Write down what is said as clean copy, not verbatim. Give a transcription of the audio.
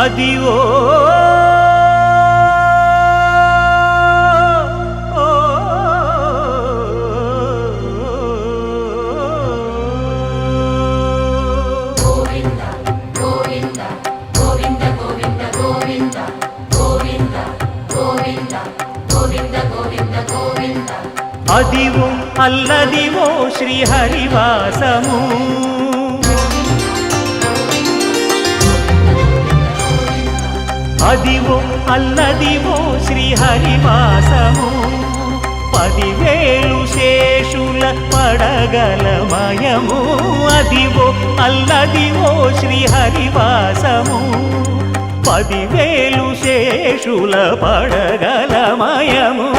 Adivo Adivo Alladivo శ్రీహరివాసము Adivo Alladivo శ్రీహరివాసము 10,000 శేషుల పడగలమయము Adivo Alladivo శ్రీహరివాసము 10,000 శేషుల పడగలమయము